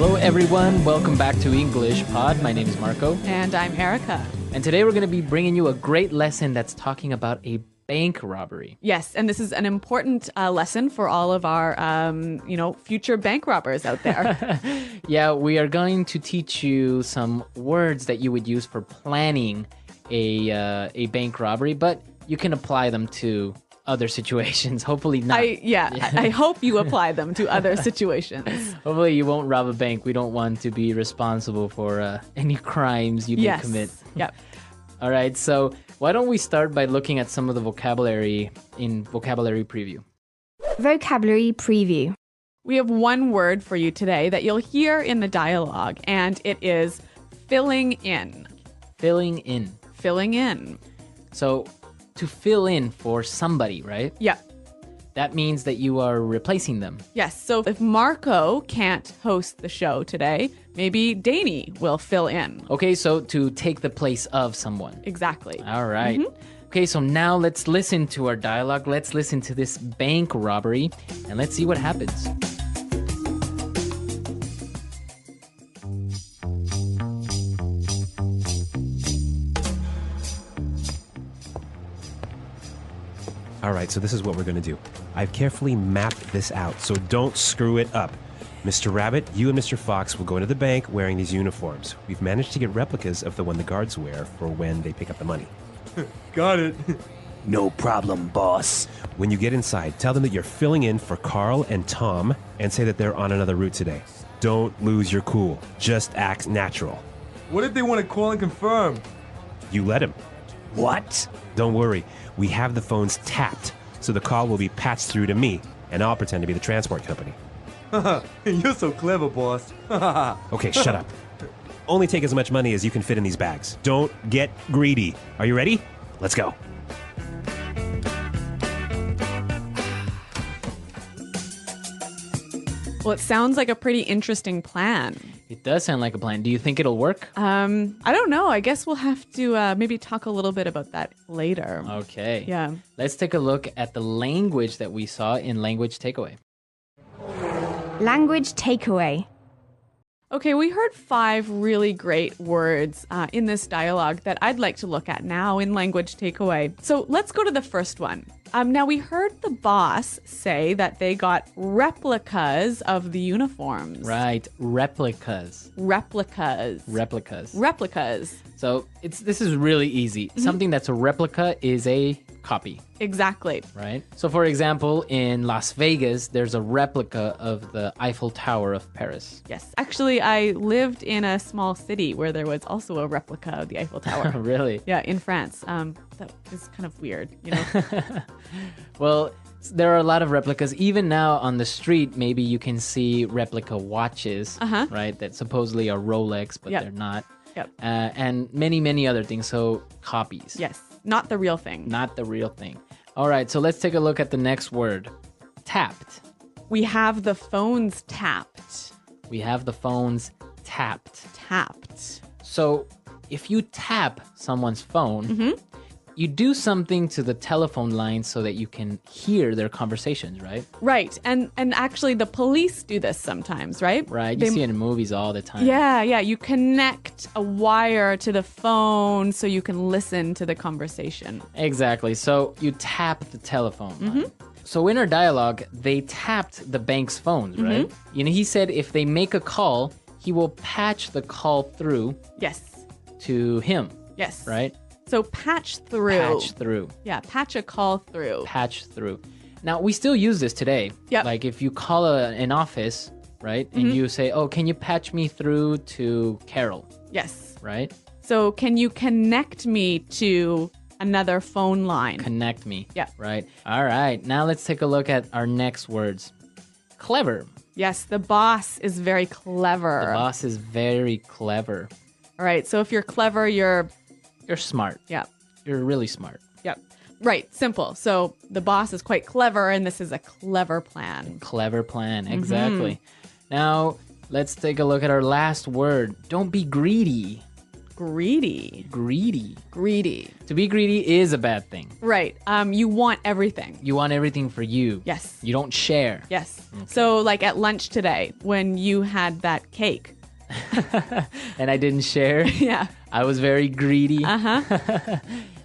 Hello everyone, welcome back to English Pod. My name is Marco. And I'm Erica. And today we're going to be bringing you a great lesson that's talking about a bank robbery. Yes, and this is an important lesson for all of our, future bank robbers out there. Yeah, we are going to teach you some words that you would use for planning a bank robbery, but you can apply them to other situations. Hopefully not. I hope you apply them to other situations. Hopefully you won't rob a bank. We don't want to be responsible for any crimes you may commit. Yep. All right, so why don't we start by looking at some of the vocabulary in Vocabulary Preview. Vocabulary Preview. We have one word for you today that you'll hear in the dialogue, and it is filling in. Filling in. Filling in. So to fill in for somebody, right? Yeah. That means that you are replacing them. Yes, so if Marco can't host the show today, maybe Danny will fill in. Okay, so to take the place of someone. Exactly. All right. Okay, so now let's listen to our dialogue. Let's listen to this bank robbery, and let's see what happens. All right, so this is what we're going to do. I've carefully mapped this out, so don't screw it up. Mr. Rabbit, you and Mr. Fox will go into the bank wearing these uniforms. We've managed to get replicas of the one the guards wear for when they pick up the money. Got it. No problem, boss. When you get inside, tell them that you're filling in for Carl and Tom and say that they're on another route today. Don't lose your cool. Just act natural. What if they want to call and confirm? You let him. What? Don't worry. We have the phones tapped, so the call will be patched through to me, and I'll pretend to be the transport company. You're so clever, boss. Okay, shut up. Only take as much money as you can fit in these bags. Don't get greedy. Are you ready? Let's go. Well, it sounds like a pretty interesting plan. It does sound like a plan. Do you think it'll work? I don't know. I guess we'll have to maybe talk a little bit about that later. Okay. Yeah. Let's take a look at the language that we saw in Language Takeaway. Language Takeaway. Okay, we heard 5 really great words in this dialogue that I'd like to look at now in Language Takeaway. So let's go to the first one. Now, we heard the boss say that they got replicas of the uniforms. Right, replicas. Replicas. Replicas. Replicas. So this is really easy. Something that's a replica is a copy, Exactly. right? So for example, in Las Vegas, there's a replica of the Eiffel Tower of Paris. Yes. Actually, I lived in a small city where there was also a replica of the Eiffel Tower. Really? Yeah, in France. That is kind of weird, you know? Well, there are a lot of replicas. Even now on the street, maybe you can see replica watches, right? That supposedly are Rolex, but they're not. Yep. And many, many other things. So copies. Yes. Not the real thing. Not the real thing. All right, so let's take a look at the next word. Tapped. We have the phones tapped. We have the phones tapped. Tapped. So if you tap someone's phone, you do something to the telephone line so that you can hear their conversations, right? Right. And actually the police do this sometimes, right? Right. You see it in movies all the time. Yeah. You connect a wire to the phone so you can listen to the conversation. Exactly. So you tap the telephone line. So in our dialogue, they tapped the bank's phones, right? You know, he said if they make a call, he will patch the call through Yes. to him, Yes. right? So patch through. Patch through. Yeah, patch a call through. Patch through. Now, we still use this today. Yep. Like if you call an office, right? And you say, oh, can you patch me through to Carol, Yes. right? So can you connect me to another phone line? Connect me. Yeah. Right. All right. Now let's take a look at our next words. Clever. Yes, the boss is very clever. The boss is very clever. All right, so if you're clever, you're smart. yeah. You're really smart. Yep. Right, simple. So the boss is quite clever, and this is a clever plan. Clever plan. Exactly. Now, let's take a look at our last word. Don't be greedy. Greedy. Greedy. Greedy. To be greedy is a bad thing. Right. You want everything. You want everything for you. Yes. You don't share. Yes. So like at lunch today when you had that cake. And I didn't share. Yeah. I was very greedy. Uh-huh.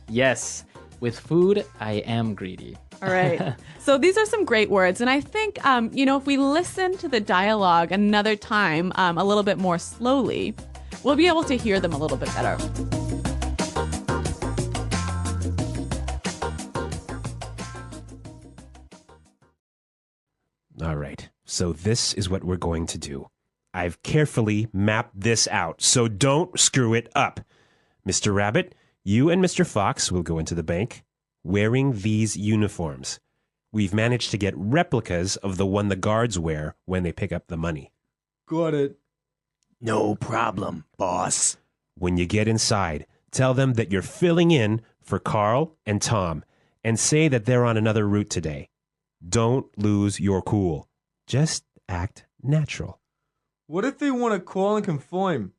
Yes. With food, I am greedy. All right. So these are some great words. And I think, if we listen to the dialogue another time a little bit more slowly, we'll be able to hear them a little bit better. All right. So this is what we're going to do. I've carefully mapped this out, so don't screw it up. Mr. Rabbit, you and Mr. Fox will go into the bank wearing these uniforms. We've managed to get replicas of the one the guards wear when they pick up the money. Got it. No problem, boss. When you get inside, tell them that you're filling in for Carl and Tom and say that they're on another route today. Don't lose your cool. Just act natural. What if they want to call and confirm?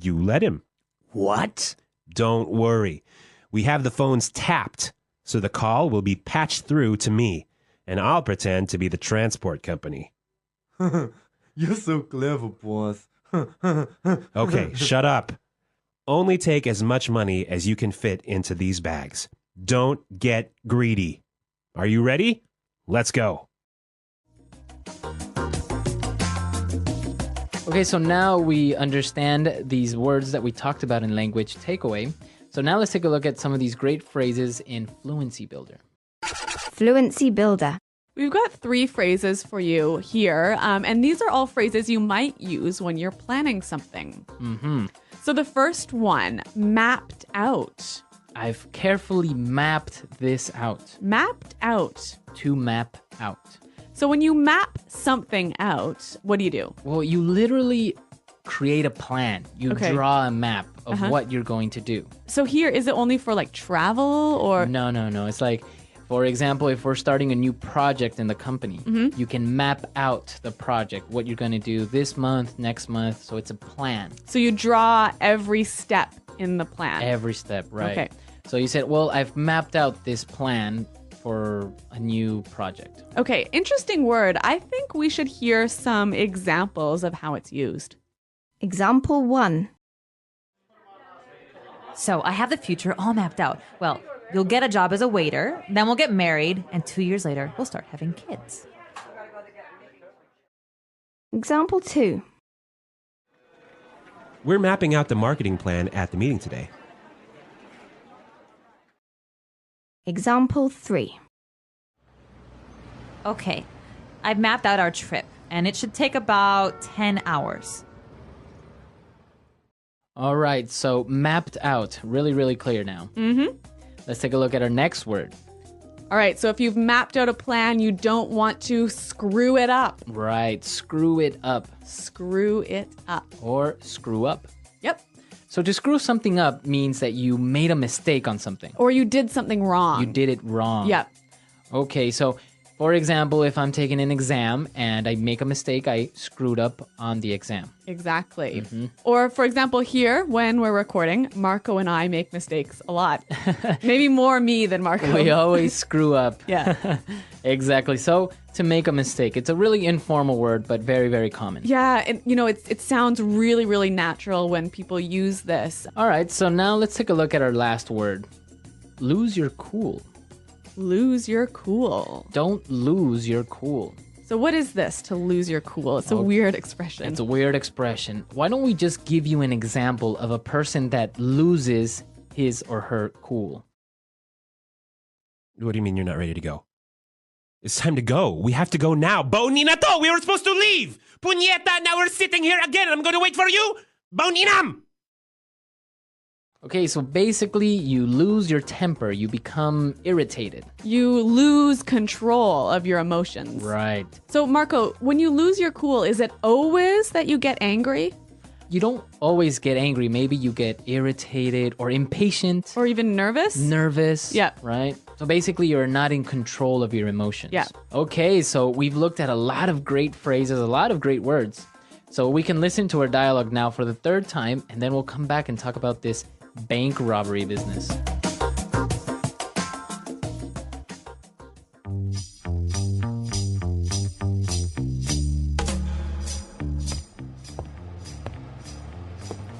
You let him. What? Don't worry. We have the phones tapped, so the call will be patched through to me, and I'll pretend to be the transport company. You're so clever, boss. Okay, shut up. Only take as much money as you can fit into these bags. Don't get greedy. Are you ready? Let's go. Okay, so now we understand these words that we talked about in language takeaway. So now let's take a look at some of these great phrases in Fluency Builder. Fluency Builder. We've got 3 phrases for you here, and these are all phrases you might use when you're planning something. Mm-hmm. So the first one, mapped out. I've carefully mapped this out. Mapped out. To map out. So when you map something out, what do? Well, you literally create a plan. You Okay. draw a map of what you're going to do. So here, is it only for like travel or? No. It's like, for example, if we're starting a new project in the company, you can map out the project, what you're going to do this month, next month. So it's a plan. So you draw every step in the plan. Every step, right? Okay. So you said, well, I've mapped out this plan for a new project. Okay, interesting word. I think we should hear some examples of how it's used. Example 1. So I have the future all mapped out. Well, you'll get a job as a waiter, then we'll get married, and 2 years later, we'll start having kids. Example 2. We're mapping out the marketing plan at the meeting today. Example 3. Okay, I've mapped out our trip, and it should take about 10 hours. All right, so mapped out. Really, really clear now. Mm-hmm. Let's take a look at our next word. All right, so if you've mapped out a plan, you don't want to screw it up. Right, screw it up Screw it up. or screw up. Yep. So to screw something up means that you made a mistake on something. Or you did something wrong. You did it wrong. Yep. Okay, so for example, if I'm taking an exam and I make a mistake, I screwed up on the exam. Exactly. Or for example, here, when we're recording, Marco and I make mistakes a lot. Maybe more me than Marco. We always screw up. Yeah. Exactly. So to make a mistake, it's a really informal word, but very, very common. Yeah, and it sounds really, really natural when people use this. All right, so now let's take a look at our last word. Lose your cool. Lose your cool. Don't lose your cool. So what is this, to lose your cool? It's a weird expression. It's a weird expression. Why don't we just give you an example of a person that loses his or her cool? What do you mean you're not ready to go? It's time to go. We have to go now. Boni na to! We were supposed to leave! Punyeta, now we're sitting here again. I'm going to wait for you. Boninam! Okay, so basically you lose your temper. You become irritated. You lose control of your emotions. Right. So Marco, when you lose your cool, is it always that you get angry? You don't always get angry. Maybe you get irritated or impatient. Or even nervous? Nervous. Yeah. Right? So basically, you're not in control of your emotions. Yeah. Okay, so we've looked at a lot of great phrases, a lot of great words. So we can listen to our dialogue now for the third time, and then we'll come back and talk about this bank robbery business.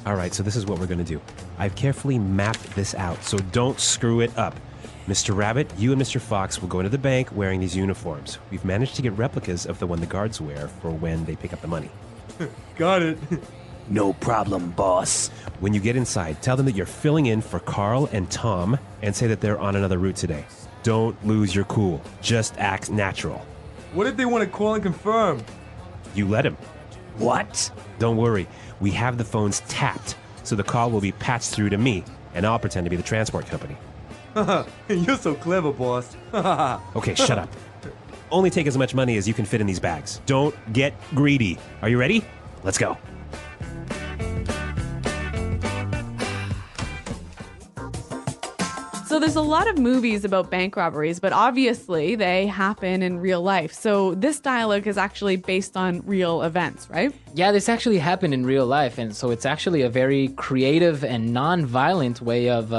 All right, so this is what we're going to do. I've carefully mapped this out, so don't screw it up. Mr. Rabbit, you and Mr. Fox will go into the bank wearing these uniforms. We've managed to get replicas of the one the guards wear for when they pick up the money. Got it. No problem, boss. When you get inside, tell them that you're filling in for Carl and Tom and say that they're on another route today. Don't lose your cool. Just act natural. What if they want to call and confirm? You let him. What? Don't worry. We have the phones tapped, so the call will be patched through to me, and I'll pretend to be the transport company. You're so clever, boss. Okay, shut up. Only take as much money as you can fit in these bags. Don't get greedy. Are you ready? Let's go. So there's a lot of movies about bank robberies, but obviously they happen in real life. So this dialogue is actually based on real events, right? Yeah, this actually happened in real life, and so it's actually a very creative and non-violent way of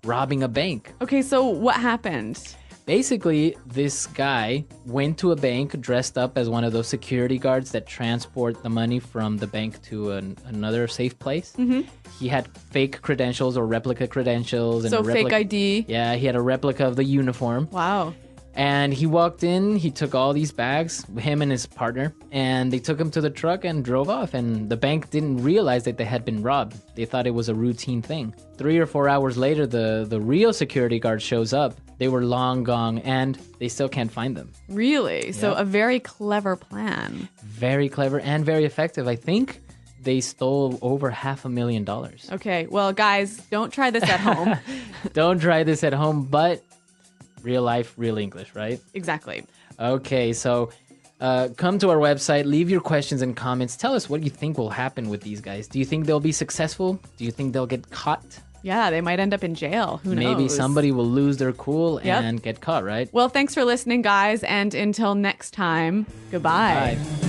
robbing a bank. Okay, so what happened? Basically, this guy went to a bank dressed up as one of those security guards that transport the money from the bank to another safe place. Mm-hmm. He had fake credentials or replica credentials. And So fake ID. Yeah, he had a replica of the uniform. Wow. And he walked in, he took all these bags, him and his partner, and they took him to the truck and drove off. And the bank didn't realize that they had been robbed. They thought it was a routine thing. 3 or 4 hours later, the real security guard shows up. They were long gone, and they still can't find them. Really? So Yeah. a very clever plan. Very clever and very effective. I think they stole over $500,000. Okay, well, guys, don't try this at home. Don't try this at home, but real life, real English, right? Exactly. Okay, so come to our website, leave your questions and comments. Tell us what you think will happen with these guys. Do you think they'll be successful? Do you think they'll get caught? Yeah, they might end up in jail. Who knows? Maybe somebody will lose their cool Yep. and get caught, right? Well, thanks for listening, guys. And until next time, goodbye. Bye.